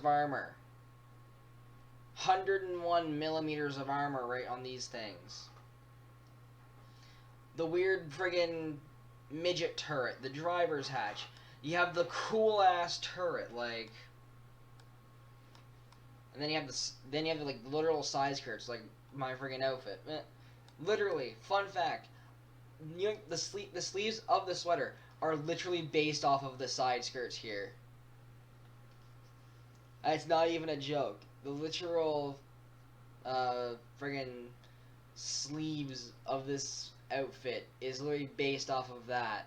of armor. 101 millimeters of armor right on these things. The weird friggin' midget turret, the driver's hatch. You have the cool ass turret, like, and then you have the like literal side skirts, like my friggin' outfit. Literally, fun fact. The sleeves of the sweater are literally based off of the side skirts here. It's not even a joke. The literal, friggin' sleeves of this outfit is literally based off of that.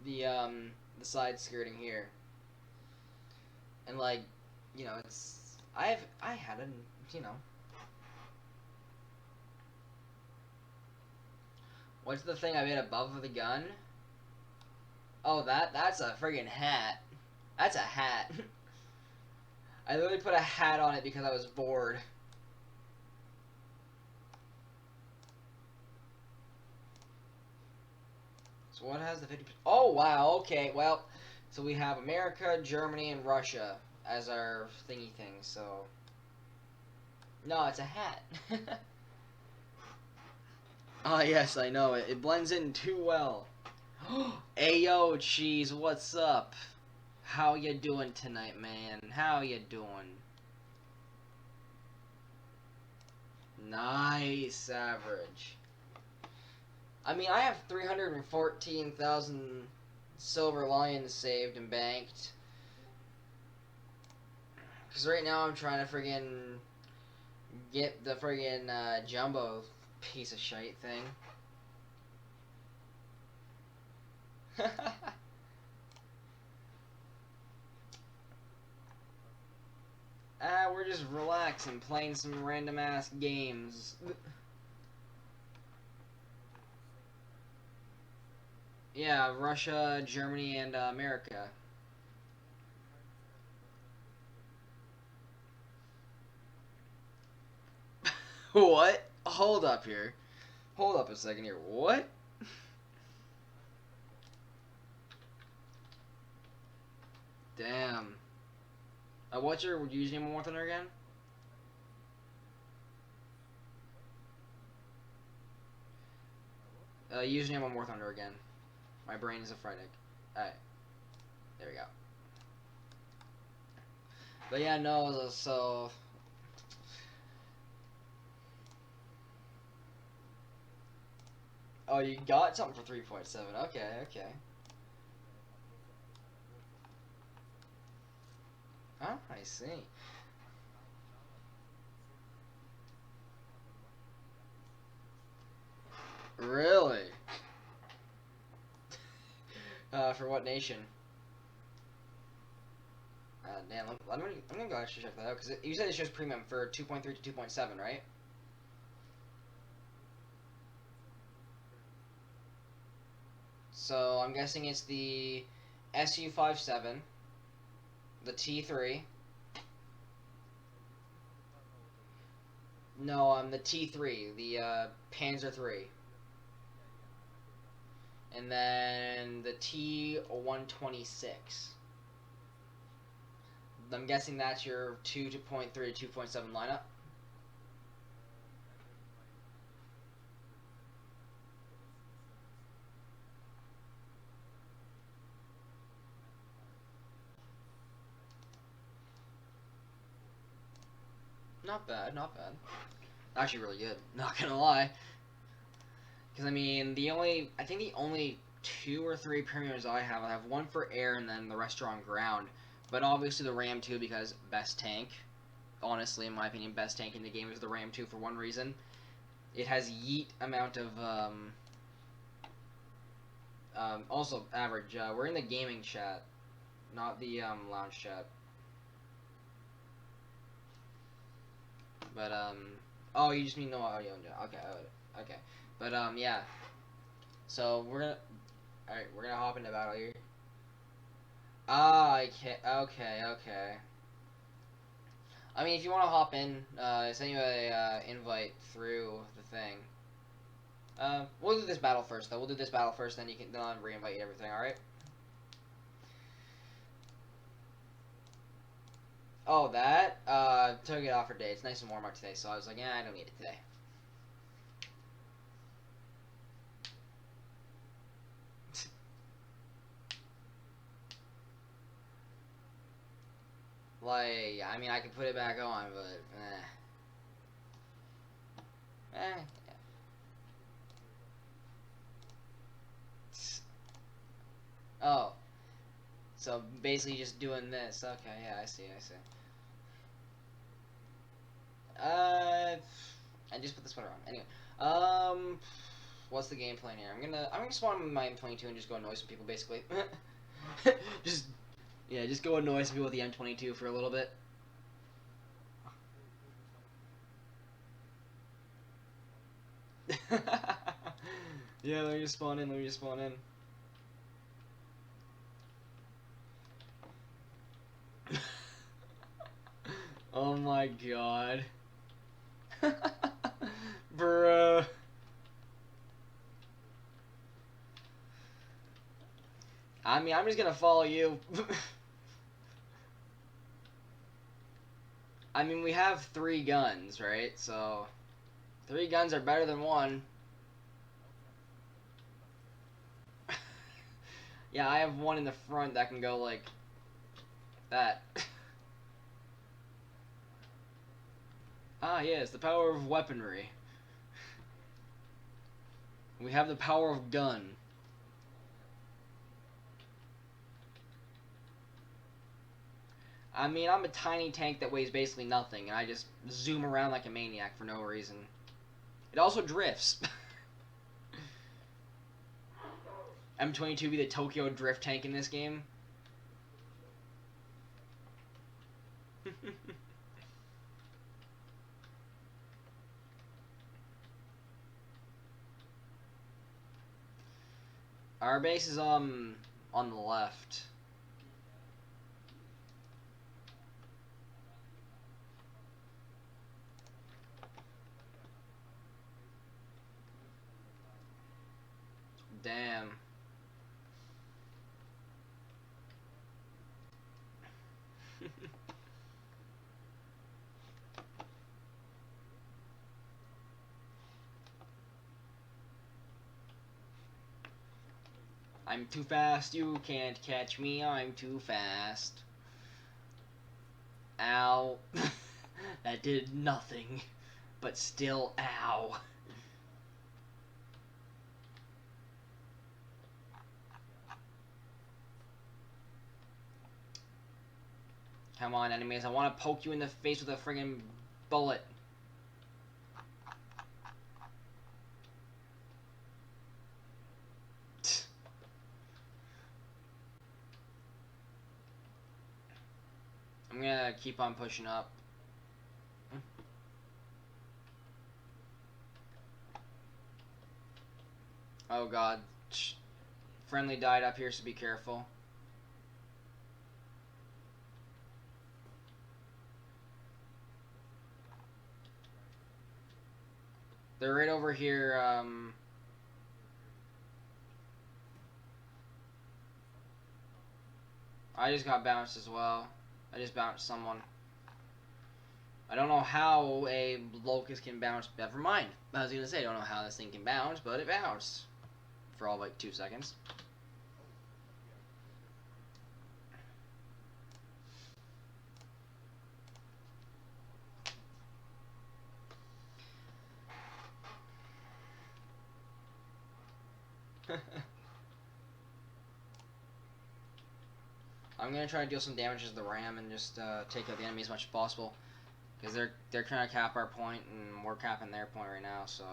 The side skirting here. And like, you know, I had a, you know. What's the thing I made above the gun? Oh, that's a friggin' hat. That's a hat. I literally put a hat on it because I was bored. So what has the 50%? Oh, wow, okay, well, so we have America, Germany, and Russia as our thingy things, so... No, it's a hat. Ah, yes, I know it. It blends in too well. Ayo, cheese, what's up? How you doing tonight, man? How you doing? Nice average. I mean, I have 314,000 silver lions saved and banked. Because right now I'm trying to friggin' get the friggin' jumbo piece of shite thing. We're just relaxing, playing some random ass games. Yeah, Russia, Germany, and America. What? Hold up here. Hold up a second here. What? Damn. What's your username one more time again? Username one more thunder again. My brain is a Friday. Alright. There we go. But yeah, no, so... Oh, you got something for 3.7. Okay, okay. Huh? I see. Really? For what nation? Damn, I'm gonna go actually check that out, because you said it's just premium for 2.3 to 2.7, right? So, I'm guessing it's the SU-57, the T3. No, the T3, the Panzer III. And then the T-126. I'm guessing that's your 2.3 to 2.7 lineup. Not bad, not bad. Actually really good, not gonna lie. Because, I mean, I think the only 2 or 3 premiums I have one for air and then the rest are on ground. But obviously the Ram 2 because best tank. Honestly, in my opinion, best tank in the game is the Ram 2 for one reason. It has yeet amount of, also average. We're in the gaming chat, not the, lounge chat. But, oh, you just mean no audio. Okay, okay. But, yeah. So, alright, we're gonna hop into battle here. Ah, okay. I mean, if you want to hop in, send you a invite through the thing. We'll do this battle first, though. We'll do this battle first, then I'll re-invite you everything, alright? Oh, that? Took it off for day. It's nice and warm out today, so I was like, yeah, I don't need it today. Like, I mean, I could put it back on, but, eh. Oh, so basically just doing this. Okay, yeah, I see, I see. I just put the sweater on. Anyway, what's the game plan here? I'm gonna spawn my M22 and just go annoy some people, basically. just, yeah, just go annoy some people with the M22 for a little bit. Yeah, let me just spawn in. Let me just spawn in. Oh my god. Bruh. I mean, I'm just gonna follow you. I mean, we have 3 guns, right? So, 3 guns are better than 1. Yeah, I have 1 in the front that can go like that. Ah, yes, the power of weaponry. We have the power of gun. I mean, I'm a tiny tank that weighs basically nothing, and I just zoom around like a maniac for no reason. It also drifts. M22 be the Tokyo drift tank in this game. Our base is on the left. Damn. I'm too fast, you can't catch me, I'm too fast. Ow. That did nothing. But still, ow. Come on, enemies, I want to poke you in the face with a friggin' bullet. I'm gonna keep on pushing up. Oh god. Friendly died up here, so be careful. They're right over here, I just got bounced as well. I just bounced someone. I don't know how a locust can bounce. Never mind. I was gonna say, I don't know how this thing can bounce, but it bounced. For all like 2 seconds. I'm gonna try to deal some damage to the ram and just take out the enemy as much as possible, because they're trying to cap our point and we're capping their point right now. So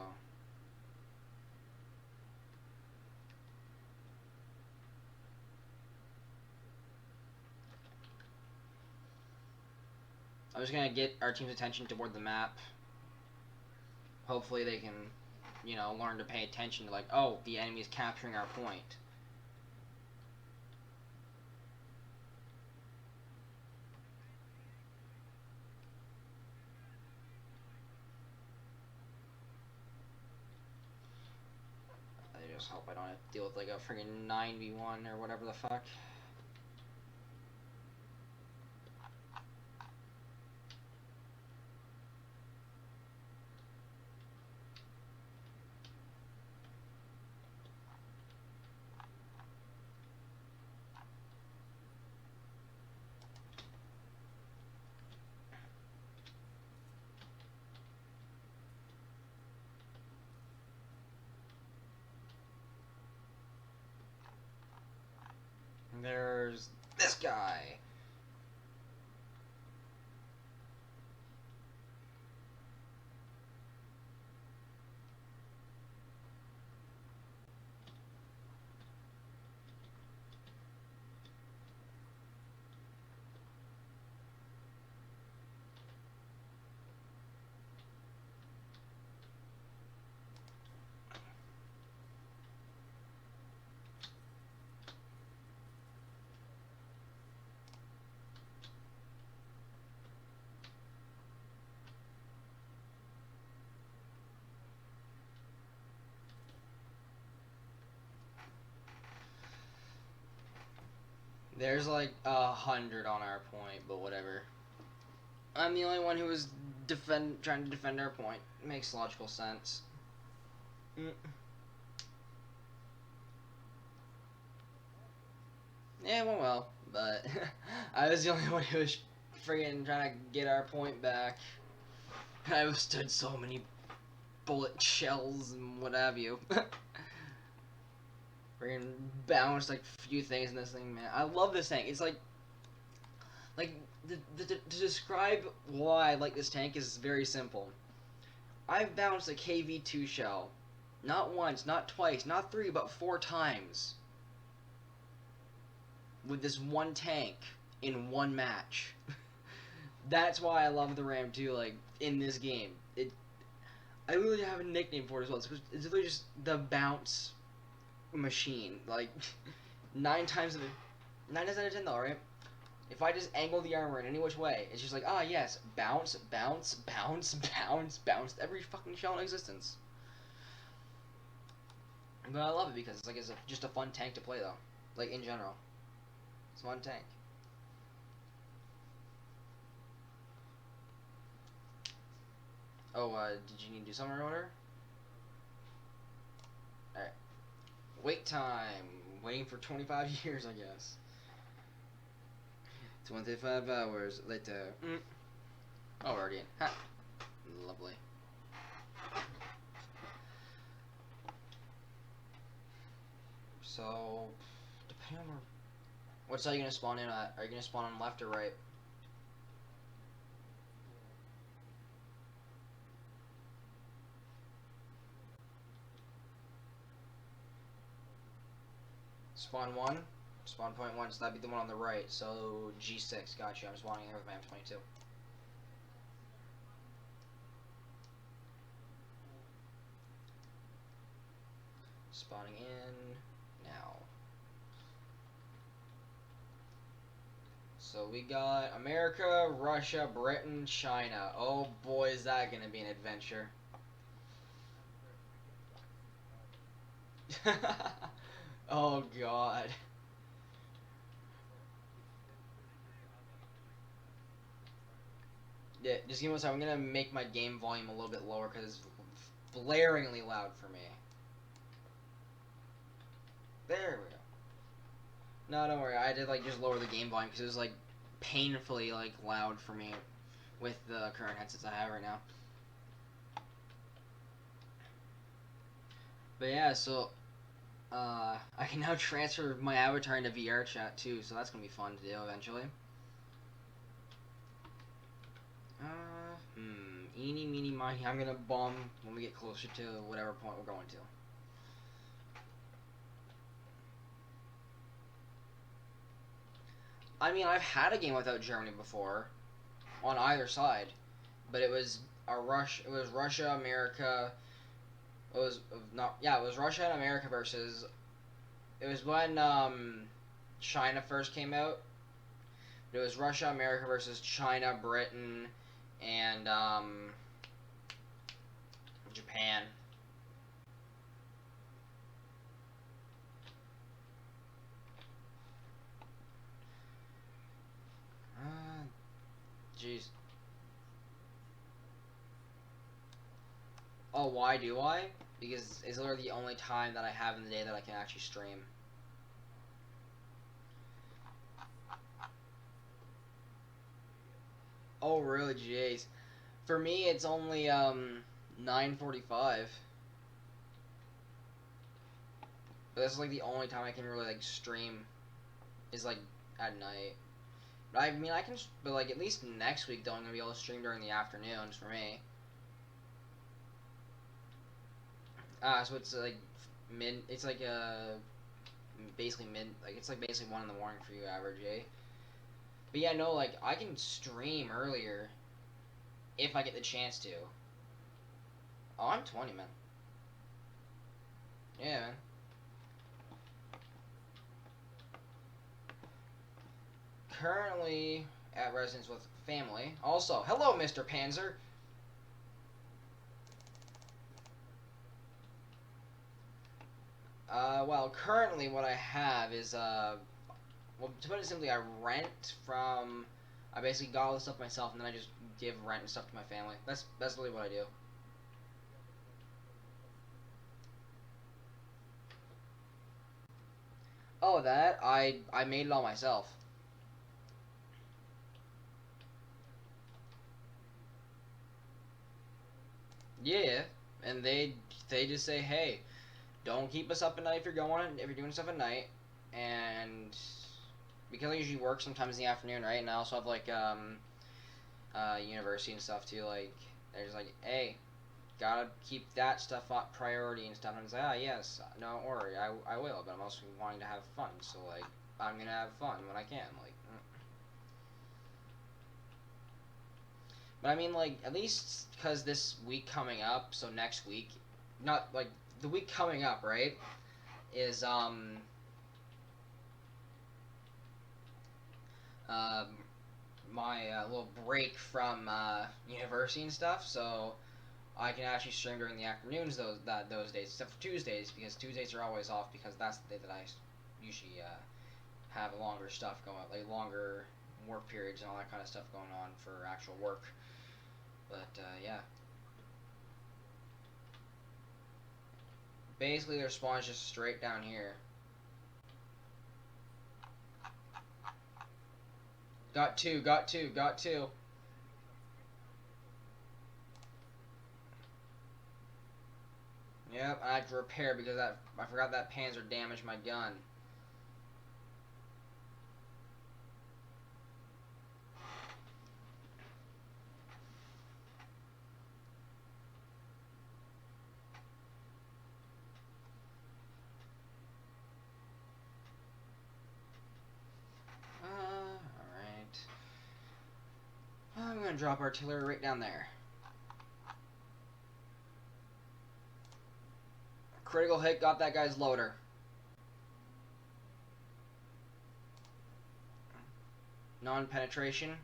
I'm just gonna get our team's attention toward the map. Hopefully they can, you know, learn to pay attention to like, oh, the enemy is capturing our point. I just hope I don't have to deal with like a friggin' 9v1 or whatever the fuck. There's this guy. There's like 100 on our point, but whatever. I'm the only one who was trying to defend our point. Makes logical sense. Mm. Yeah, it went well, but I was the only one who was friggin' trying to get our point back. I withstood so many bullet shells and what have you. Friggin' bounced like a few things in this thing, man. I love this tank. It's like to describe why I like this tank is very simple. I've bounced a KV2 shell, not once, not twice, not three, but 4 times with this one tank in one match. That's why I love the Ram too. Like in this game, I literally have a nickname for it as well. It's literally just the bounce machine. Like 9 times out of 10 though, right? If I just angle the armor in any which way, it's just like, ah, yes, bounce, bounce, bounce, bounce, bounce, every fucking shell in existence. But I love it because it's just a fun tank to play though. Like in general, it's a fun tank. Oh, did you need to do something or whatever? Alright. Wait time. Waiting for 25 years, I guess. 25 hours later. Oh, already in. Ha! Lovely. So, depending on what side are you gonna spawn in at? Are you gonna spawn on left or right? Spawn 1? Spawn point 1, so that'd be the one on the right. So, G6, got you. I'm spawning here with my M22. Spawning in now. So we got America, Russia, Britain, China. Oh boy, is that gonna be an adventure. Oh god. Yeah, just give me one second. I'm gonna make my game volume a little bit lower because it's blaringly loud for me. There we go. No, don't worry. I did like just lower the game volume because it was like painfully like loud for me with the current headsets I have right now. But yeah, so I can now transfer my avatar into VR chat too, so that's gonna be fun to do eventually. Eeny, meeny, miny. I'm gonna bomb when we get closer to whatever point we're going to. I mean, I've had a game without Germany before, on either side, but it was It was Russia, America. It was not. Yeah, it was Russia and America versus. It was when China first came out. It was Russia, America versus China, Britain, and Japan. Jeez. Oh, why do I? Because it's literally the only time that I have in the day that I can actually stream. Oh, really? Jeez. For me, it's only 9:45. But that's like the only time I can really like stream. is like at night. But I mean, I can, but like at least next week though, I'm gonna be able to stream during the afternoons for me. So it's like mid. It's like basically mid. Like it's like basically 1 in the morning for you, average, eh? But yeah, no, like I can stream earlier if I get the chance to. Oh, I'm 20, man. Yeah, man. Currently at residence with family. Also, hello, Mr. Panzer. Well, currently what I have is, well, to put it simply, I rent from, I basically got all the stuff myself, and then I just give rent and stuff to my family. That's really what I do. Oh, that? I made it all myself. Yeah, and they just say, hey, don't keep us up at night if you're doing stuff at night, and because I usually work sometimes in the afternoon, right? And I also have like university and stuff too. Like, there's like, hey, gotta keep that stuff up priority and stuff. And it's like, ah, yes, no worry, I will. But I'm also wanting to have fun, so like, I'm gonna have fun when I can. Like, but I mean, like, at least because this week coming up, so next week, not like the week coming up, right? Is um my little break from university and stuff, so I can actually stream during the afternoons those days, except for Tuesdays, because Tuesdays are always off because that's the day that I usually have longer stuff going, like longer work periods and all that kind of stuff going on for actual work. But yeah, basically their spawn is just straight down here. Got two, got two, got two. Yep, I had to repair because I forgot that Panzer damaged my gun. Alright. I'm gonna drop artillery right down there. Critical hit, got that guy's loader. Non-penetration.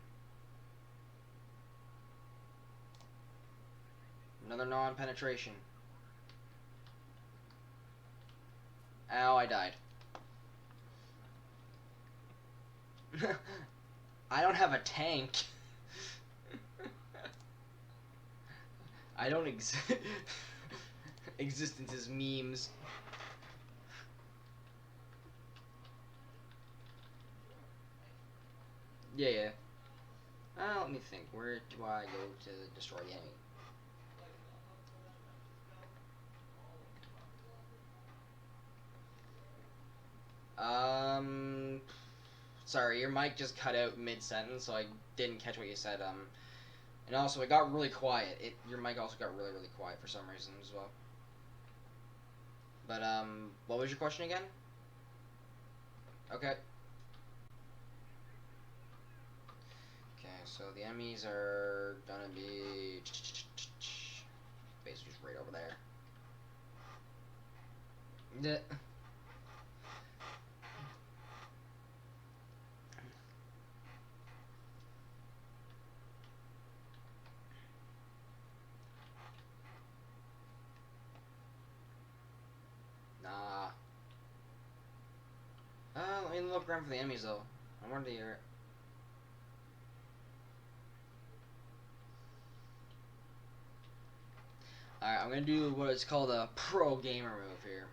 Another non-penetration. Ow, I died. I don't have a tank. I don't existence is memes. Yeah, yeah. Let me think. Where do I go to destroy the enemy? Um, Sorry, your mic just cut out mid-sentence, so I didn't catch what you said. And also it got really quiet. Your mic also got really, really quiet for some reason as well. But what was your question again? Okay. Okay, so the enemies are gonna be basically just right over there. Yeah. Nah. Let me look around for the enemies though. I wonder the area. Alright, I'm gonna do what is called a pro gamer move here.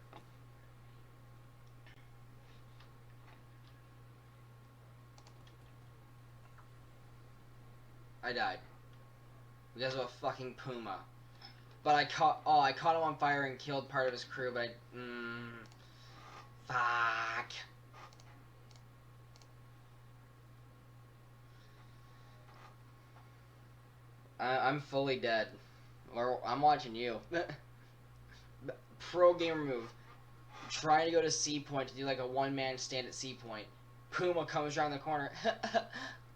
I died. Because of a fucking puma. But I caught him on fire and killed part of his crew, but fuck. I'm fully dead. Or I'm watching you. Pro gamer move. Trying to go to C point to do like a one-man stand at C point. Puma comes around the corner.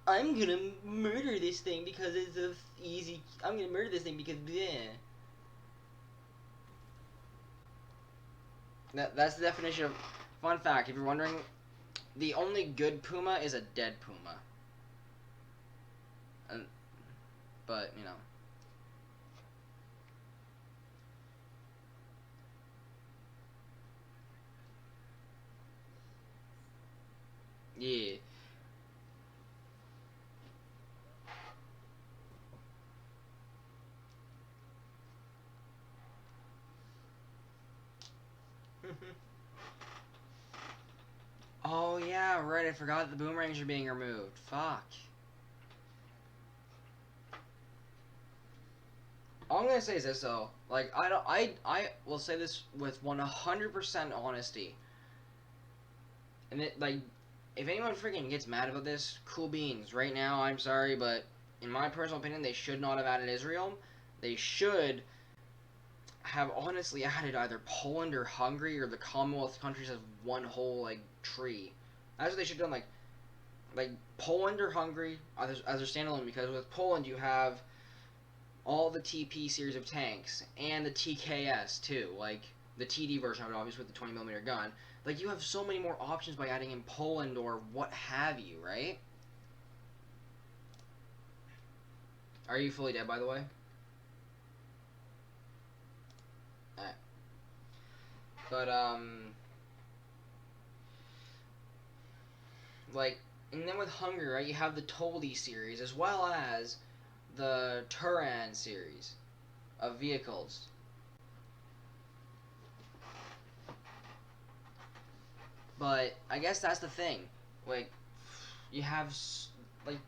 I'm gonna murder this thing because it's a easy. I'm gonna murder this thing because bleh. That's the definition of. Fun fact: if you're wondering, the only good Puma is a dead Puma. And, but you know. Yeah. Oh yeah, right. I forgot the boomerangs are being removed. Fuck. All I'm gonna say is this though. Like I don't. I will say this with 100% honesty. And it like, if anyone freaking gets mad about this, cool beans. Right now, I'm sorry, but in my personal opinion, they should not have added Israel. They should have honestly added either Poland or Hungary or the Commonwealth countries as one whole like tree. That's what they should have done. Like Poland or Hungary as a standalone, because with Poland you have all the TP series of tanks and the TKS too, like the TD version of it, obviously with the 20mm gun. Like you have so many more options by adding in Poland or what have you, right? Are you fully dead, by the way? Alright. But like, and then with Hungary, right? You have the Toldi series as well as the Turan series of vehicles. But I guess that's the thing. Like, you have like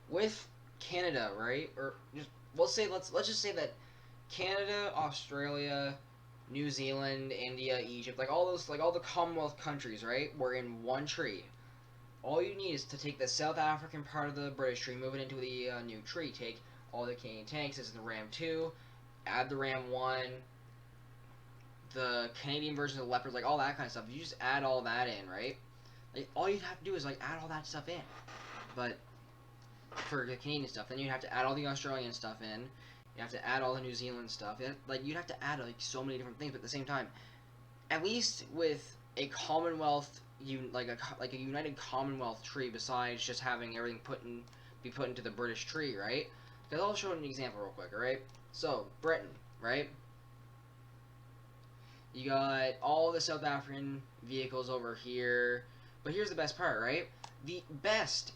with Canada, right? Or just let's just say that Canada, Australia, New Zealand, India, Egypt, like all the Commonwealth countries, right? Were in one tree. All you need is to take the South African part of the British tree, move it into the new tree. Take all the Canadian tanks, this is the Ram 2, add the Ram 1, the Canadian version of the Leopards, like all that kind of stuff. You just add all that in, right? Like all you'd have to do is like add all that stuff in. But for the Canadian stuff, then you'd have to add all the Australian stuff in. You have to add all the New Zealand stuff. Like you'd have to add like so many different things, but at the same time, at least with a Commonwealth, like a united Commonwealth tree, besides just having everything be put into the British tree, right? Because I'll show an example real quick, alright? So Britain, right? You got all the South African vehicles over here, but here's the best part, right? The best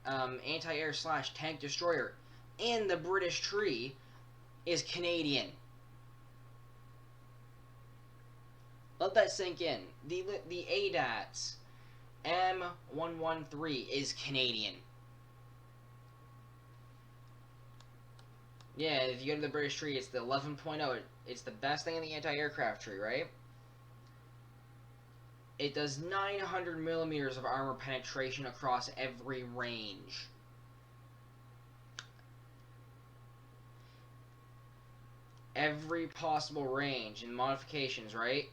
anti-air / tank destroyer in the British tree is Canadian. Let that sink in. The ADATS M113 is Canadian. Yeah, if you go to the British tree, it's the 11.0. It's the best thing in the anti-aircraft tree, right? It does 900 millimeters of armor penetration across every range. Every possible range and modifications, right?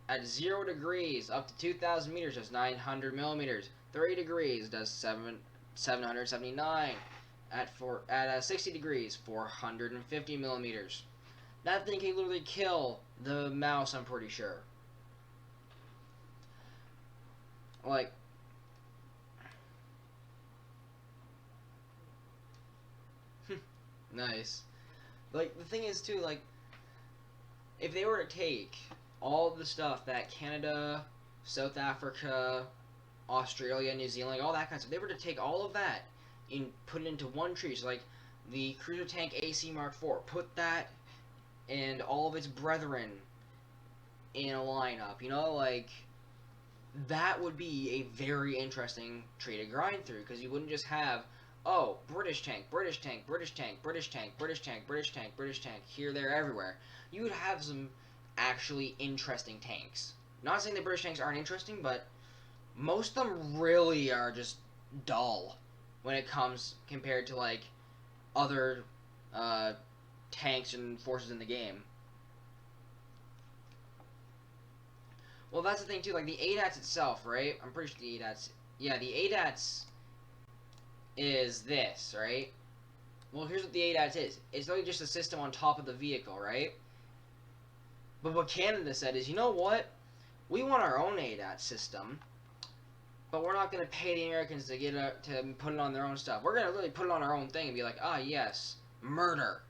At 0 degrees, up to 2,000 meters does 900 millimeters. 30 degrees does 779. At 60 degrees, 450 millimeters. That thing can literally kill the mouse, I'm pretty sure. Like, nice. Like, the thing is, too, like, if they were to take all the stuff that Canada, South Africa, Australia, New Zealand, all that kind of stuff, they were to take all of that and put it into one tree. So, like, the Cruiser Tank AC Mark IV, put that and all of its brethren in a lineup, you know, like, that would be a very interesting tree to grind through, because you wouldn't just have, oh, British tank, British tank, British tank, British tank, British tank, British tank, British tank, here, there, everywhere. You would have some actually interesting tanks. Not saying that British tanks aren't interesting, but most of them really are just dull when it comes compared to, like, other uh, tanks and forces in the game. Well, that's the thing too. Like the ADATS itself, right? I'm pretty sure the ADATS. Yeah, the ADATS is this, right? Well, here's what the ADATS is. It's really just a system on top of the vehicle, right? But what Canada said is, you know what? We want our own ADATS system, but we're not going to pay the Americans to to put it on their own stuff. We're going to really put it on our own thing and be like, ah, yes, murder.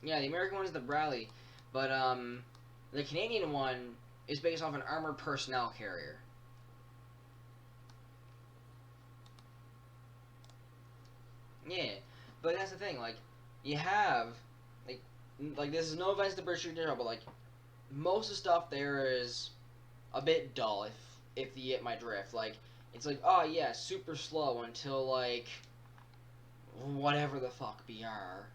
Yeah, the American one is the Bradley, but the Canadian one is based off an armored personnel carrier. Yeah, but that's the thing. Like, you have like this is no offense to British General, but like most of the stuff there is a bit dull if you get my drift. Like, it's like, oh yeah, super slow until like whatever the fuck BR.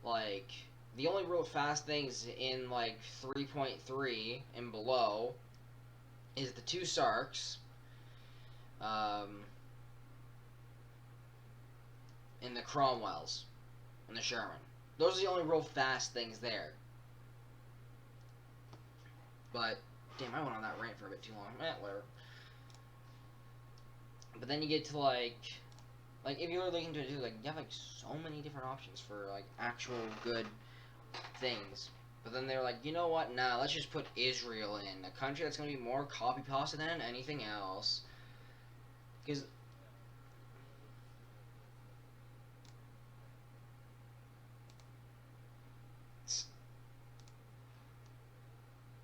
Like, the only real fast things in like 3.3 and below is the two Sarks, um, and the Cromwells and the Sherman. Those are the only real fast things there. But damn, I went on that rant for a bit too long. Whatever. But then you get to like if you were looking to do like you have like so many different options for like actual good things. But then they were like, you know what? Nah, let's just put Israel in a country that's gonna be more copy pasta than anything else. Because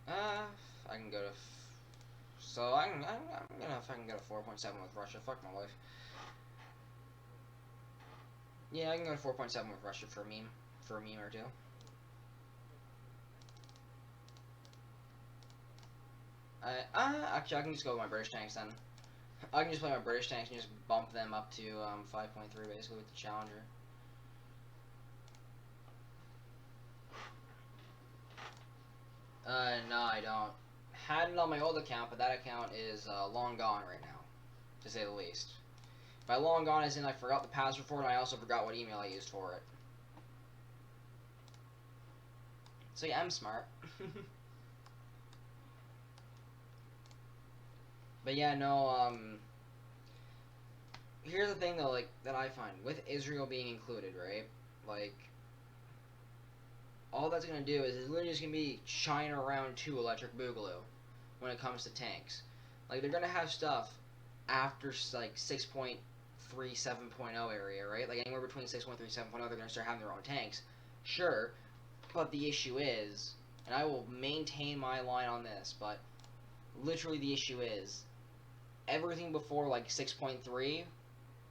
I can go to. So I'm gonna fucking go to 4.7 with Russia. Fuck my life. Yeah, I can go to 4.7 with Russia for a meme or two. Actually, I can just go with my British tanks then. I can just play my British tanks and just bump them up to 5.3 basically with the Challenger. No, I don't. Had it on my old account, but that account is long gone right now, to say the least. By long gone as in I forgot the password for it, and I also forgot what email I used for it. So yeah, I'm smart. But yeah, no, here's the thing though, like, that I find, with Israel being included, right? Like, all that's gonna do is it's literally just gonna be China round 2 electric boogaloo when it comes to tanks. Like, they're gonna have stuff after, like, 6.3 7.0 area, right? Like, anywhere between 6.3 7.0, they're gonna start having their own tanks. Sure, but the issue is, and I will maintain my line on this, but literally the issue is, everything before, like, 6.3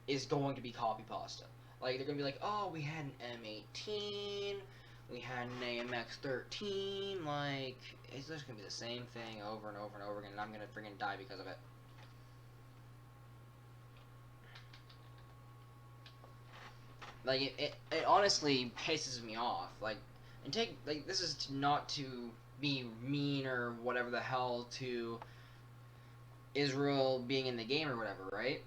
is going to be copy pasta. Like, they're gonna be like, oh, we had an M18, we had an AMX-13, like, it's just gonna be the same thing over and over and over again, and I'm gonna freaking die because of it. Like, it honestly pisses me off. Like, and this is not to be mean or whatever the hell to Israel being in the game or whatever, right?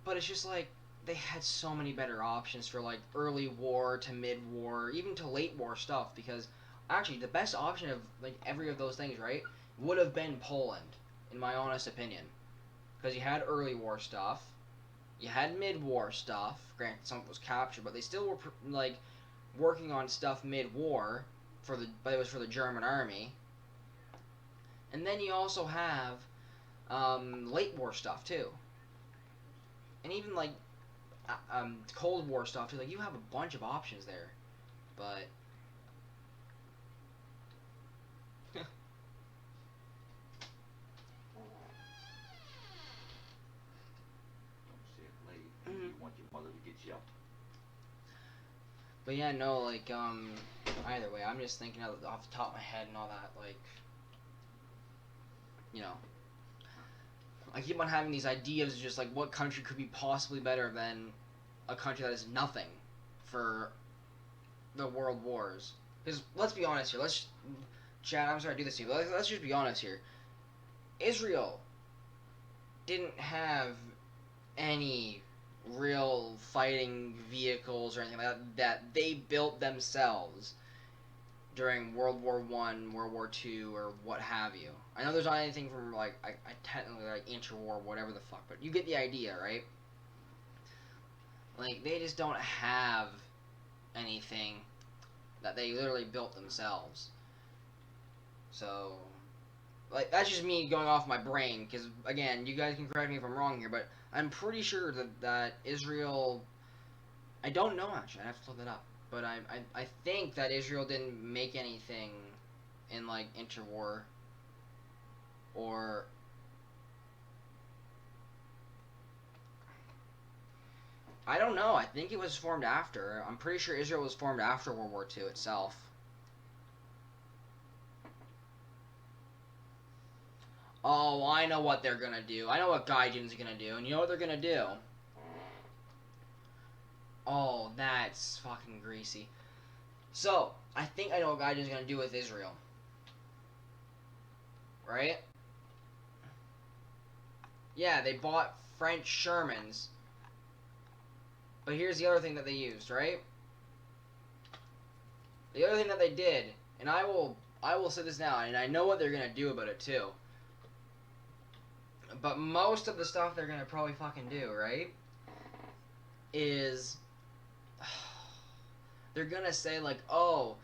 But it's just like, they had so many better options for like early war to mid war, even to late war stuff. Because actually, the best option of like every of those things, right, would have been Poland, in my honest opinion. Because you had early war stuff, you had mid war stuff. Granted, some of it was captured, but they still were like working on stuff mid war but it was for the German army. And then you also have late war stuff too, and even like Cold War stuff too. Like, you have a bunch of options there, but but yeah, no, like either way, I'm just thinking off the top of my head and all that. Like, you know, I keep on having these ideas of just like what country could be possibly better than a country that is nothing for the world wars. Because let's be honest here. Chad, I'm sorry to do this to you, but let's just be honest here. Israel didn't have any real fighting vehicles or anything like that they built themselves during World War One, World War Two, or what have you. I know there's not anything from like I technically like interwar, whatever the fuck, but you get the idea, right? Like they just don't have anything that they literally built themselves. So, like that's just me going off my brain, because again, you guys can correct me if I'm wrong here, but I'm pretty sure that Israel. I don't know actually. I have to look that up. But I think that Israel didn't make anything in like interwar or I don't know. I think it was formed after. I'm pretty sure Israel was formed after World War II itself. Oh, I know what they're gonna do. I know what Gaijin's gonna do, and you know what they're gonna do? Oh, that's fucking greasy. So, I think I know what Gaijin's gonna do with Israel. Right? Yeah, they bought French Shermans. But here's the other thing that they used, right? The other thing that they did, and I will say this now, and I know what they're gonna do about it too. But most of the stuff they're gonna probably fucking do, right? Is they're gonna say like, oh,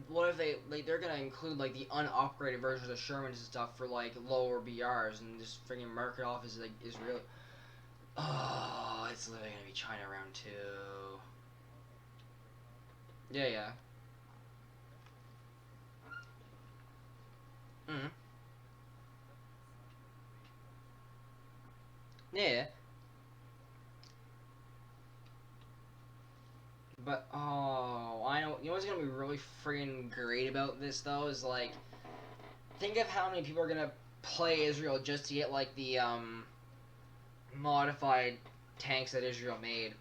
what if they're gonna include like the unupgraded versions of Shermans and stuff for like lower BRs and just freaking mark it off as like Israel. Oh, it's literally gonna be China round two. Yeah, yeah. Mm. Yeah. But oh, I know. You know what's gonna be really freaking great about this though is like, think of how many people are gonna play Israel just to get like the modified tanks that Israel made,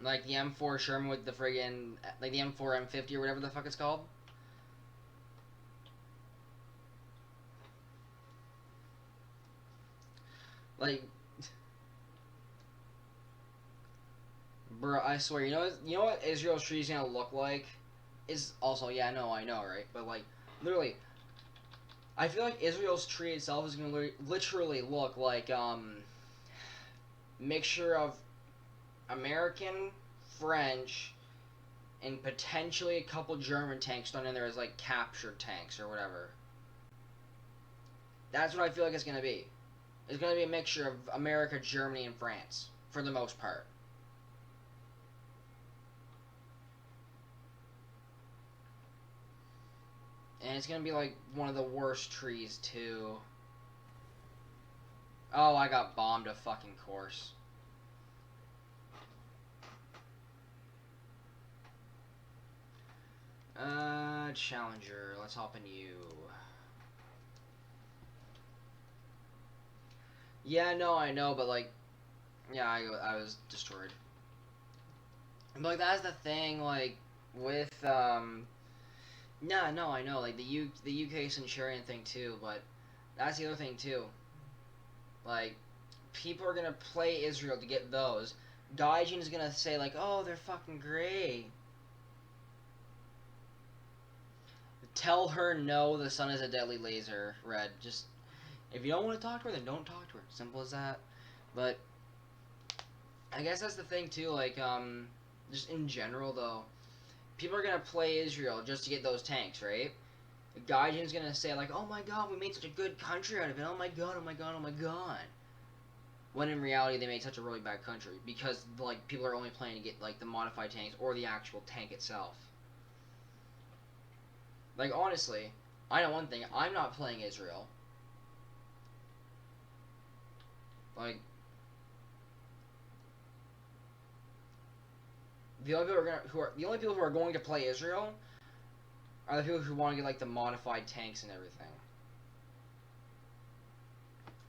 like the M4 Sherman with the friggin' like the M4 M50 or whatever the fuck it's called. Like, bro, I swear, you know what Israel's tree's gonna look like is also yeah, I know, right? But like, literally, I feel like Israel's tree itself is gonna literally look like mixture of American, French, and potentially a couple German tanks thrown in there as like captured tanks or whatever. That's what I feel like it's gonna be. It's gonna be a mixture of America, Germany, and France for the most part. And it's gonna be like one of the worst trees too. Oh, I got bombed a fucking course. Challenger. Let's hop in you. Yeah, no, I know, but like, yeah, I was destroyed. But like that's the thing, like with no, I know, like the UK Centurion thing too, but that's the other thing too. Like, people are gonna play Israel to get those. Gaijin's gonna say like, oh, they're fucking great. Tell her no, the sun is a deadly laser. Red. Just if you don't want to talk to her, then don't talk to her. Simple as that. But I guess that's the thing too. Like just in general though, people are gonna play Israel just to get those tanks, right? Gaijin's gonna say like, "Oh my God, we made such a good country out of it. Oh my God, oh my God, oh my God." When in reality, they made such a really bad country because like people are only playing to get like the modified tanks or the actual tank itself. Like honestly, I know one thing: I'm not playing Israel. Like the only people who are going to play Israel are the people who want to get like the modified tanks and everything,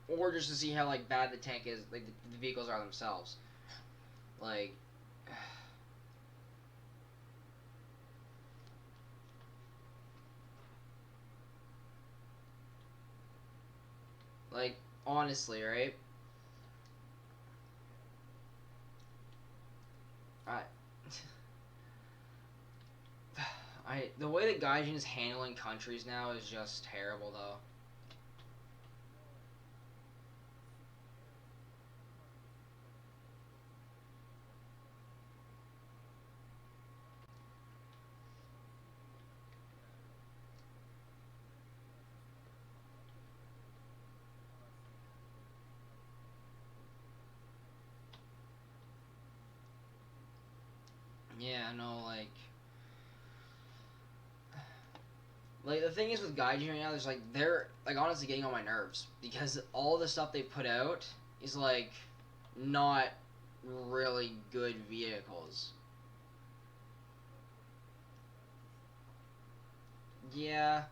or just to see how like bad the tank is, like the vehicles are themselves. Like, like Honestly, right? I, the way that Gaijin is handling countries now is just terrible, though. Yeah, no, like the thing is with Gaijin right now, there's like they're like honestly getting on my nerves because all the stuff they put out is like not really good vehicles. Yeah,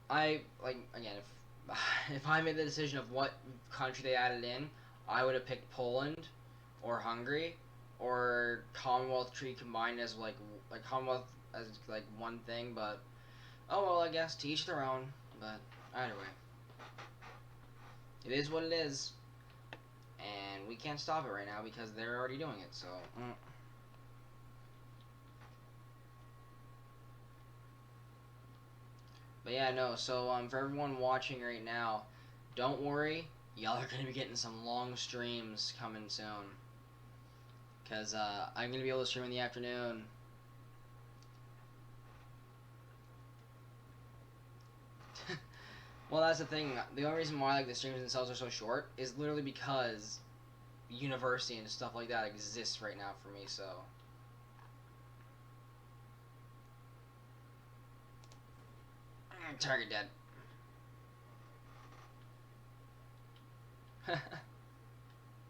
I like again if if I made the decision of what country they added in, I would have picked Poland or Hungary or Commonwealth tree combined as like Commonwealth as like one thing, but oh well, I guess to each their own. But either way, it is what it is, and we can't stop it right now because they're already doing it. So, but yeah, no. So for everyone watching right now, don't worry, y'all are gonna be getting some long streams coming soon. Cause I'm gonna be able to stream in the afternoon. Well, that's the thing. The only reason why like the streams themselves are so short is literally because university and stuff like that exists right now for me. So target dead.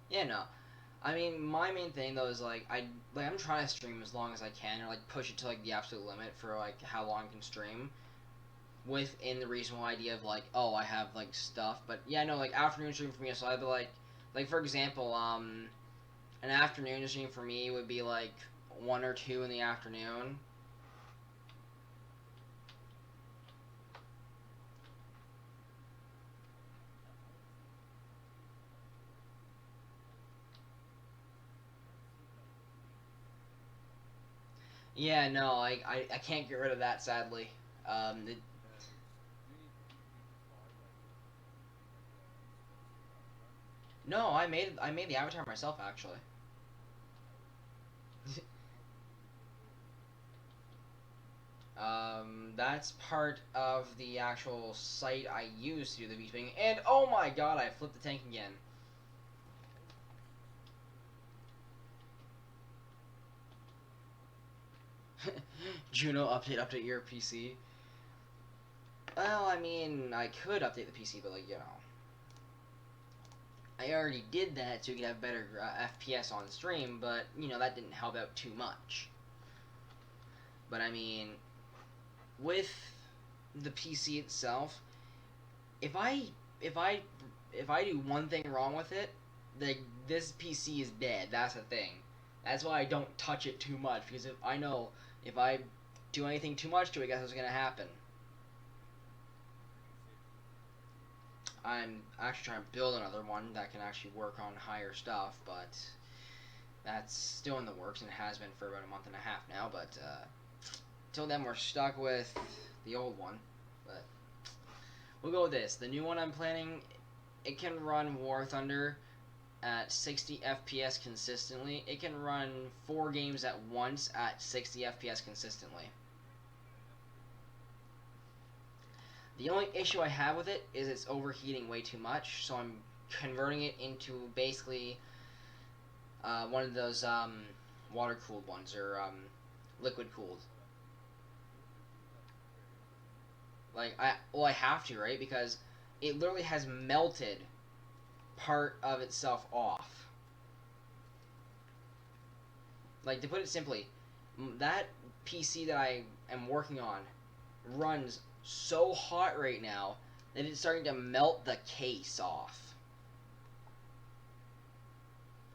Yeah, no. I mean, my main thing though is I'm trying to stream as long as I can, or like push it to like the absolute limit for like how long I can stream, within the reasonable idea of like, oh, I have like stuff. But yeah, no, like afternoon stream for me, so I'd be like for example, an afternoon stream for me would be like 1 or 2 in the afternoon. Yeah, no, I can't get rid of that sadly. It, no, I made the avatar myself actually. That's part of the actual site I use to do the vtubing. And oh my god, I flipped the tank again. Juno update your PC. Well, I mean, I could update the PC, but like I already did that so you could have better FPS on stream. But that didn't help out too much. But I mean, with the PC itself, if I if I if I do one thing wrong with it, this PC is dead. That's the thing. That's why I don't touch it too much because if I know if I do anything too much to it, guess what's gonna happen? I'm actually trying to build another one that can actually work on higher stuff, but that's still in the works and has been for about a month and a half now. But till then, we're stuck with the old one. But we'll go with this. The new one I'm planning, it can run War Thunder at 60 FPS consistently. It can run 4 games at once at 60 FPS consistently. The only issue I have with it is it's overheating way too much, so I'm converting it into basically one of those water cooled ones or liquid cooled. I have to, right? Because it literally has melted part of itself off. Like to put it simply, that PC that I am working on runs so hot right now that it's starting to melt the case off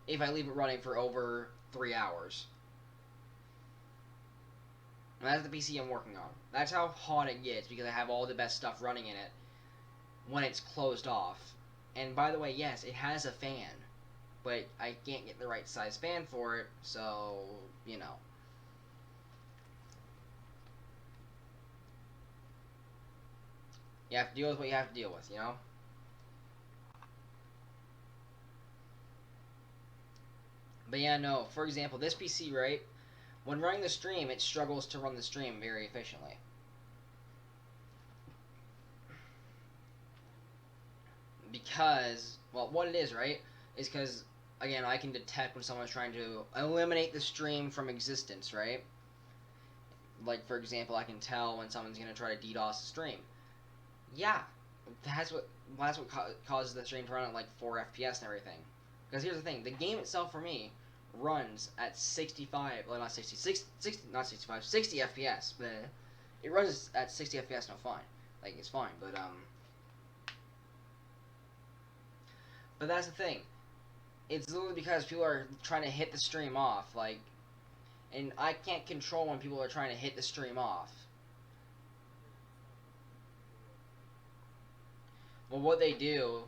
if I leave it running for over 3 hours. And that's the PC I'm working on. That's how hot it gets because I have all the best stuff running in it. when it's closed off. And by the way, yes, it has a fan, but I can't get the right size fan for it, so, you know. You have to deal with what you have to deal with, you know? But yeah, no, for example, this PC, right? When running the stream, it struggles to run the stream very efficiently. Because, well, what it is, right, is because, again, I can detect when someone's trying to eliminate the stream from existence, right? Like, for example, I can tell when someone's going to try to DDoS the stream. Yeah, that's what causes the stream to run at like 4 FPS and everything. Because here's the thing, the game itself for me runs at 65, well not 66, 60, not 65, 60 FPS. Bleh. It runs at 60 FPS, no fine. Like, it's fine, but that's the thing. It's literally because people are trying to hit the stream off, like, and I can't control when people are trying to hit the stream off. Well, what they do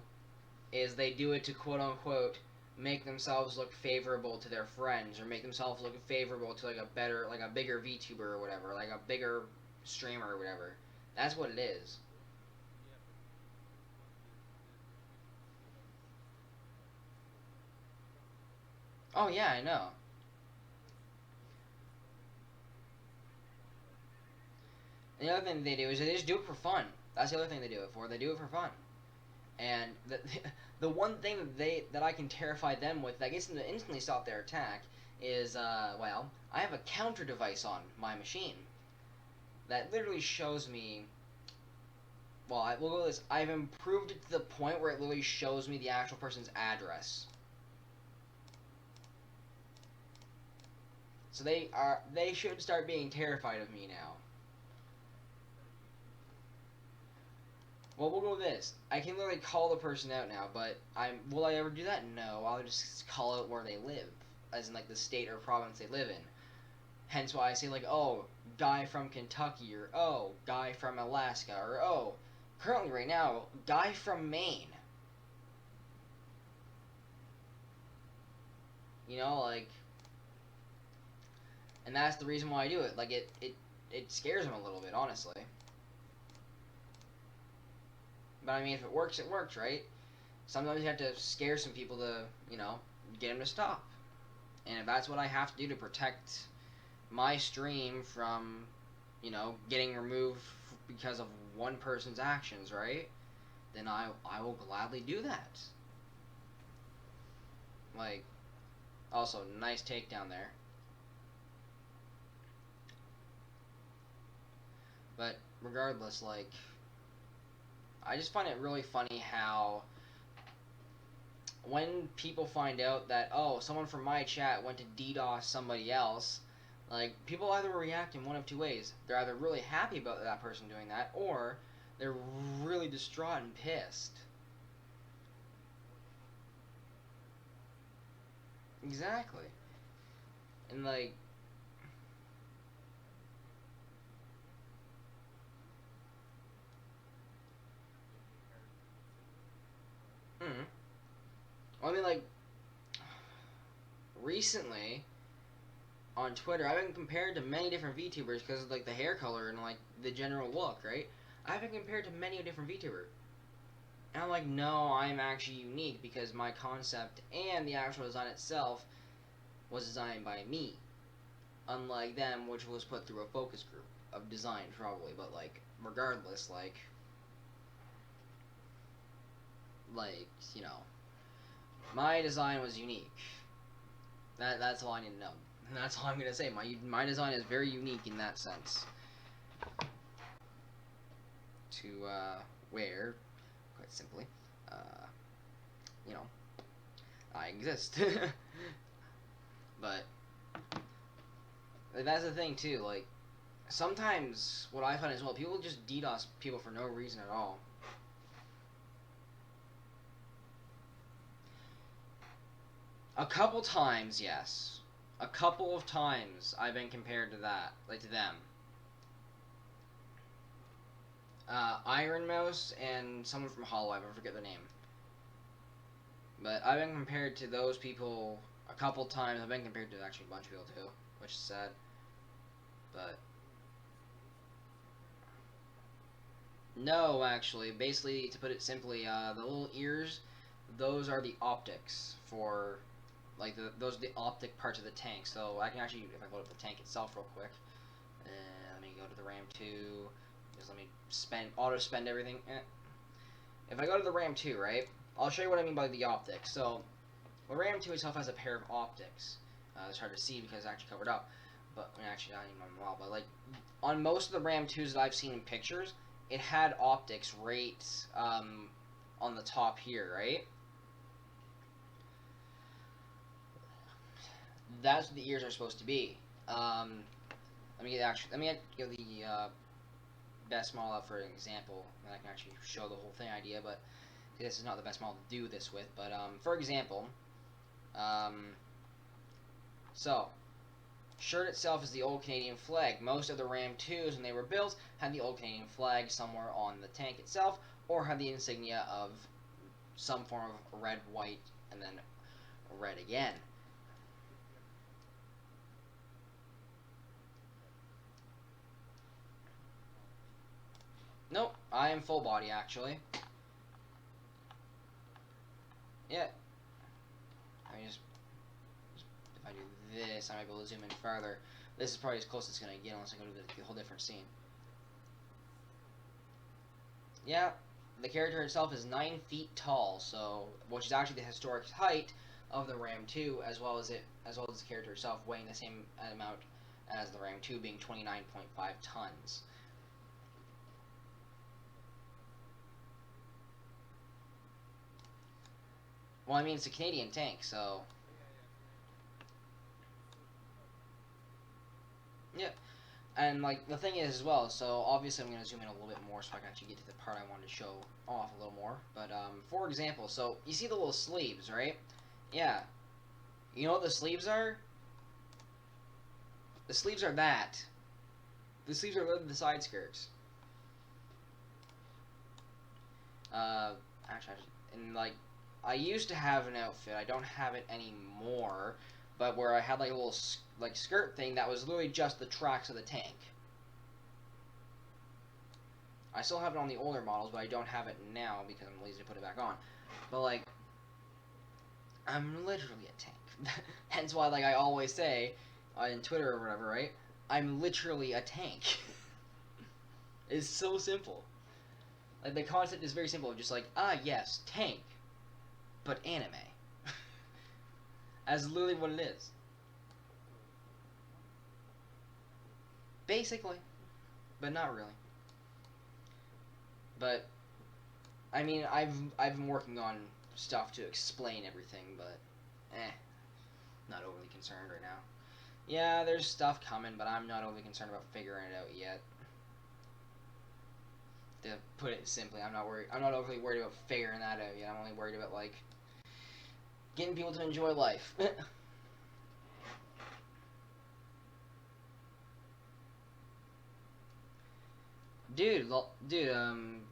is they do it to quote unquote make themselves look favorable to their friends, or make themselves look favorable to like a better, like a bigger VTuber or whatever, like a bigger streamer or whatever. That's what it is. Oh yeah, I know. And the other thing they do is they just do it for fun. That's the other thing they do it for. They do it for fun. And the one thing that I can terrify them with that gets them to instantly stop their attack is well, I have a counter device on my machine that literally shows me. Well, we'll go with this. I've improved it to the point where it literally shows me the actual person's address. So they should start being terrified of me now. Well, we'll go with this. I can literally call the person out now, but will I ever do that? No, I'll just call out where they live, as in like the state or province they live in. Hence why I say like, oh, guy from Kentucky, or oh, guy from Alaska, or oh, currently right now, guy from Maine. You know, like, and that's the reason why I do it. Like it scares them a little bit, honestly. But I mean, if it works, right? Sometimes you have to scare some people to, you know, get them to stop. And if that's what I have to do to protect my stream from, you know, getting removed because of one person's actions, right? Then I will gladly do that. Like, also, nice takedown there. But regardless, like, I just find it really funny how when people find out that, oh, someone from my chat went to DDoS somebody else, like, people either react in one of two ways. They're either really happy about that person doing that, or they're really distraught and pissed. Exactly. And, like, mm, well, I mean, like, recently on Twitter, I've been compared to many different VTubers because of like the hair color and like the general look, right? I've been compared to many a different VTuber. And I'm like, no, I'm actually unique because my concept and the actual design itself was designed by me. Unlike them, which was put through a focus group of design, probably. But like, regardless, like, you know, my design was unique. That's all I need to know. And that's all I'm gonna say. My design is very unique in that sense. To where, quite simply, you know, I exist. But that's the thing too. Like, sometimes what I find as well, people just DDoS people for no reason at all. A couple times, yes. A couple of times I've been compared to that, like to them. Iron Mouse and someone from Hollow. I forget their name. But I've been compared to those people a couple times. I've been compared to actually a bunch of people too, which is sad. But no, actually, basically to put it simply, the little ears, those are the optics for, like those are the optic parts of the tank. So I can actually, if I load up the tank itself real quick, let me go to the RAM 2. Just let me auto spend everything. If I go to the RAM 2, right? I'll show you what I mean by the optics. So, the RAM 2 itself has a pair of optics. It's hard to see because it's actually covered up. But, actually, not even on the wall. But, like, on most of the RAM 2s that I've seen in pictures, it had optics right on the top here, right? That's what the ears are supposed to be. Let me give the best model up for an example, and I can actually show the whole thing idea, but this is not the best model to do this with, but for example, so shirt itself is the old Canadian flag. Most of the Ram 2s when they were built had the old Canadian flag somewhere on the tank itself, or had the insignia of some form of red, white, and then red again. Nope, I am full body actually. Yeah. Let me just if I do this, I might be able to zoom in farther. This is probably as close as it's gonna get unless I go to the whole different scene. Yeah, the character itself is 9 feet tall, so which is actually the historic height of the Ram 2, as well as the character itself weighing the same amount as the Ram 2, being 29.5 tons. Well, I mean, it's a Canadian tank, so yeah. And like the thing is as well, so obviously I'm going to zoom in a little bit more so I can actually get to the part I wanted to show off a little more. But for example, so you see the little sleeves, right? Yeah. You know what the sleeves are? The sleeves are that. The sleeves are literally the side skirts. Actually, and like I used to have an outfit. I don't have it anymore, but where I had like a little like skirt thing that was literally just the tracks of the tank. I still have it on the older models, but I don't have it now because I'm lazy to put it back on. But like, I'm literally a tank. Hence why, like I always say on Twitter or whatever, right? I'm literally a tank. It's so simple. Like the concept is very simple. Just like, yes, tank, but anime. That's literally what it is. Basically, but not really. But I mean, I've been working on stuff to explain everything, but not overly concerned right now. Yeah, there's stuff coming, but I'm not overly concerned about figuring it out yet. To put it simply, I'm not worried. I'm not overly worried about figuring that out yet. I'm only worried about like getting people to enjoy life. dude,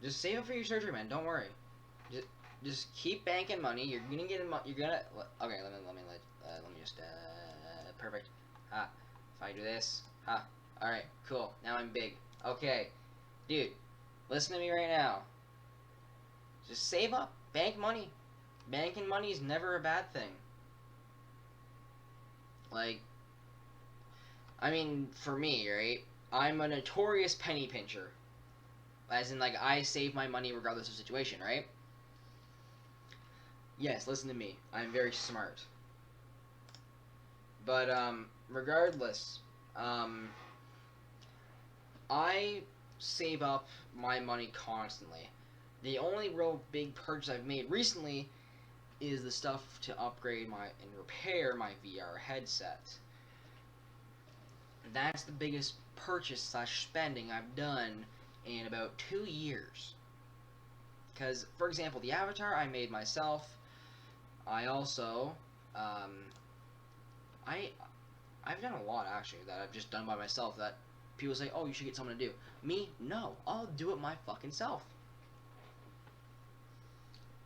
just save up for your surgery, man. Don't worry. Just, just keep banking money. You're gonna get. You're gonna. Okay, let me just. Perfect. Ha. If I do this. Ha. All right. Cool. Now I'm big. Okay, dude. Listen to me right now. Just save up. Bank money. Banking money is never a bad thing. Like, I mean, for me, right? I'm a notorious penny pincher. As in, like, I save my money regardless of situation, right? Yes, listen to me. I'm very smart. But, regardless, I save up my money constantly. The only real big purchase I've made recently is the stuff to upgrade and repair my VR headset. That's the biggest purchase slash spending I've done in about 2 years. Because, for example, the avatar I made myself. I also, I've done a lot actually that I've just done by myself that people say, oh, you should get someone to do. Me? No. I'll do it my fucking self.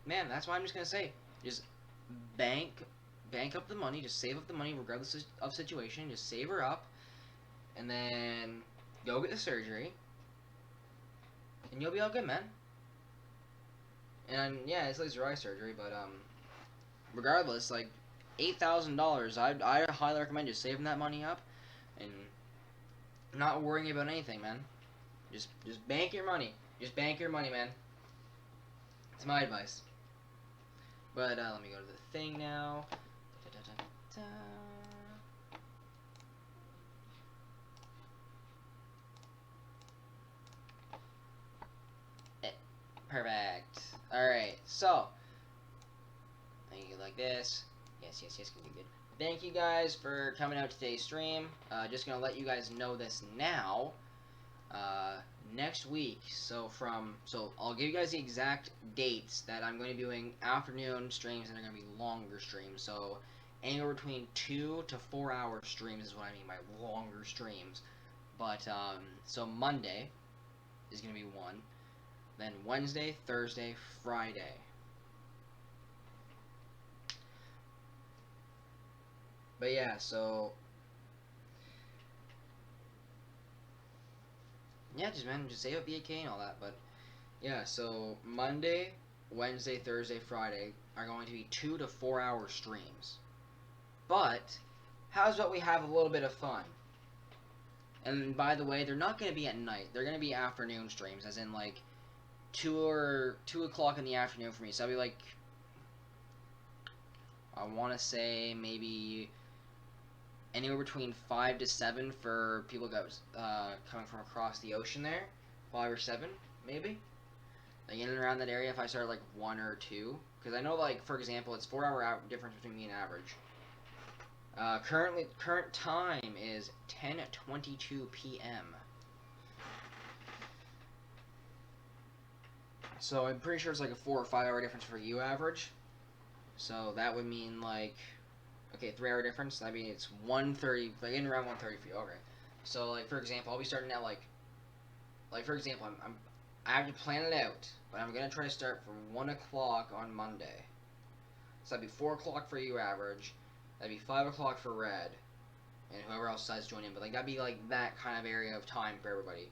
Man, that's why I'm just gonna say. Just bank up the money. Just save up the money regardless of situation. Just save her up. And then go get the surgery. And you'll be all good, man. And yeah, it's laser eye surgery, but regardless, like $8,000, I highly recommend just saving that money up and not worrying about anything, man. Just bank your money. Just bank your money, man. It's my advice. But let me go to the thing now. Perfect. Alright, so thank you like this. Yes, gonna be good. Thank you guys for coming out to today's stream. Just gonna let you guys know this now. Next week, so I'll give you guys the exact dates that I'm going to be doing afternoon streams, and they're going to be longer streams. So anywhere between 2 to 4 hour streams is what I mean by longer streams. But so Monday is going to be one, then Wednesday, Thursday, Friday. But yeah, so yeah, just save up the 8K and all that. But yeah, so Monday, Wednesday, Thursday, Friday are going to be 2 to 4 hour streams. But how's about we have a little bit of fun? And by the way, they're not going to be at night. They're going to be afternoon streams, as in like 2 o'clock in the afternoon for me. So I'll be like, I want to say maybe anywhere between 5 to 7 for people coming from across the ocean there. 5 or 7, maybe. Like in and around that area if I start like 1 or 2. Because I know, like, for example, it's 4 hour difference between me and average. Current time is 10:22 p.m. So I'm pretty sure it's like a 4 or 5 hour difference for you average. So that would mean like, okay, 3 hour difference. I mean it's 1:30, like in around 1:30 for you. Okay. So like for example, I'll be starting at like for example, I have to plan it out, but I'm gonna try to start from 1 o'clock on Monday. So that'd be 4 o'clock for you average. That'd be 5 o'clock for red, and whoever else decides to join in. But like that'd be like that kind of area of time for everybody.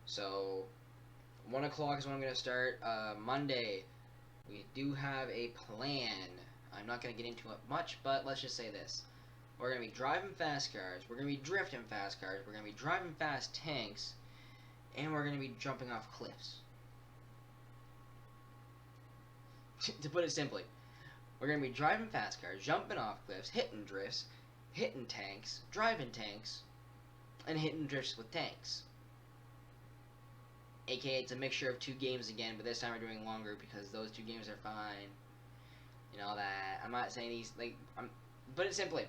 So 1 o'clock is when I'm gonna start. Monday, we do have a plan. I'm not gonna get into it much, but let's just say this: we're gonna be driving fast cars. We're gonna be drifting fast cars. We're gonna be driving fast tanks. And we're going to be jumping off cliffs. To put it simply, we're going to be driving fast cars, jumping off cliffs, hitting drifts, hitting tanks, driving tanks, and hitting drifts with tanks. AKA, it's a mixture of 2 games again, but this time we're doing longer because those 2 games are fine. You know that. I'm not saying these, like, put it simply,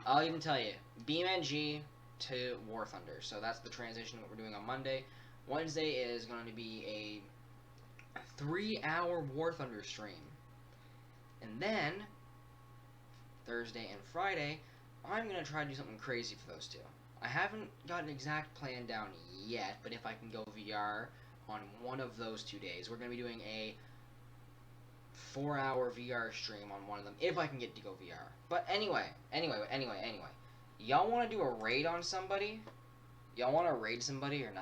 I'll even tell you, BeamNG to War Thunder. So that's the transition what we're doing on Monday. Wednesday is going to be a 3 hour War Thunder stream. And then Thursday and Friday, I'm going to try to do something crazy for those 2. I haven't got an exact plan down yet, but if I can go VR on one of those 2 days, we're going to be doing a 4 hour VR stream on one of them, if I can get to go VR. But anyway. Y'all want to do a raid on somebody? Y'all want to raid somebody or nah?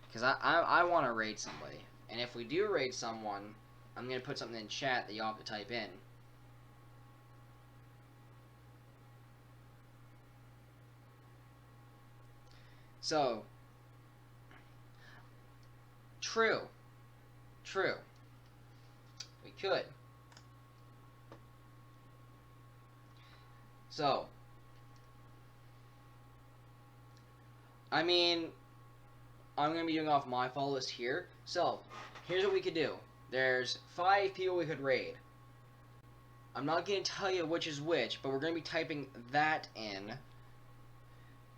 Because I want to raid somebody. And if we do raid someone, I'm going to put something in chat that y'all have to type in. So, true. We could. So, I mean, I'm going to be doing off my follow list here. So, here's what we could do. There's 5 people we could raid. I'm not going to tell you which is which, but we're going to be typing that in.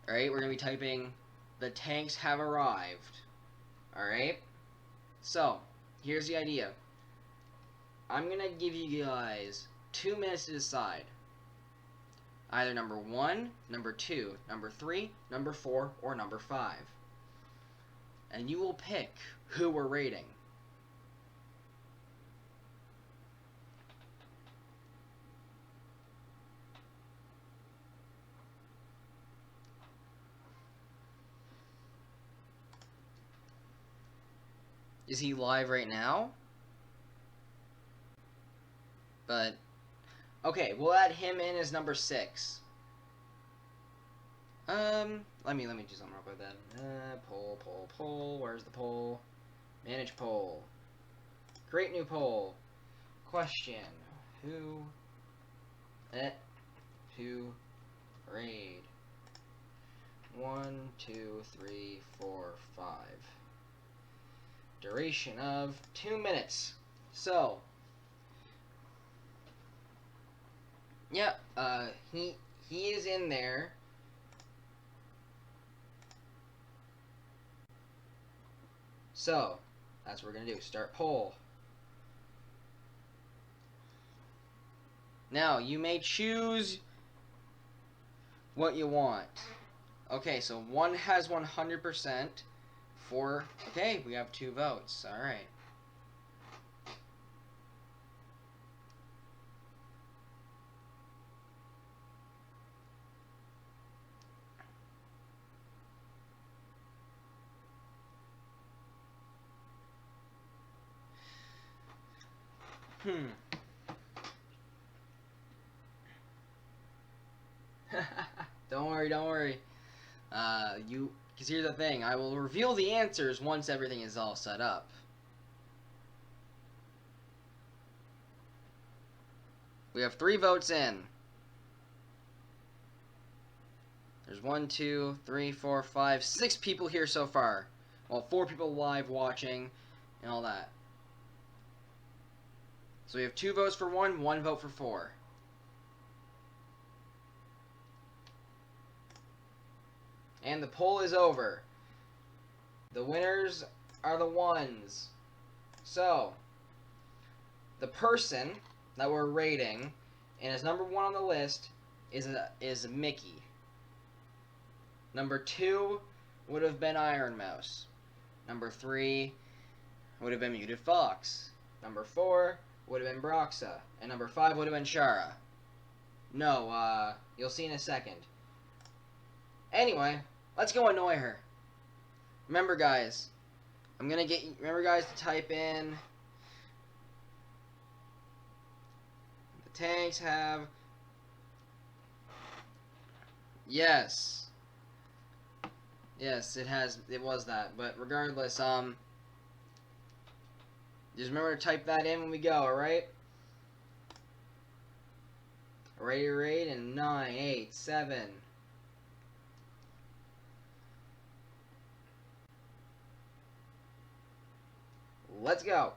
Alright, we're going to be typing, the tanks have arrived. Alright? So, here's the idea. I'm going to give you guys 2 minutes to decide. Either number 1, number 2, number 3, number 4, or number 5. And you will pick who we're rating. Is he live right now? But okay, we'll add him in as number 6. Let me do something real quick then. Poll. Where's the poll? Manage poll. Create new poll. Question: Who to raid? 1, 2, 3, 4, 5. Duration of 2 minutes. So, yeah, he is in there. So, that's what we're gonna do. Start poll. Now, you may choose what you want. Okay, so 1 has 100%. 4, okay, we have 2 votes. Alright. Don't worry. Because here's the thing, I will reveal the answers once everything is all set up. We have 3 votes in. There's 1, 2, 3, 4, 5, 6 people here so far. Well, 4 people live watching and all that. So we have 2 votes for 1, 1 vote for 4. And the poll is over. The winners are the ones. So, the person that we're rating and is number 1 on the list is Mickey. Number 2 would have been Iron Mouse. Number 3 would have been Muted Fox. Number 4 would have been Broxa. And number 5 would have been Shara. No, you'll see in a second. Anyway, let's go annoy her. Remember, guys, remember, guys, to type in the tanks have. Yes, it was that. But regardless, just remember to type that in when we go. All right. Ready to raid in 9, 8, 7. Let's go.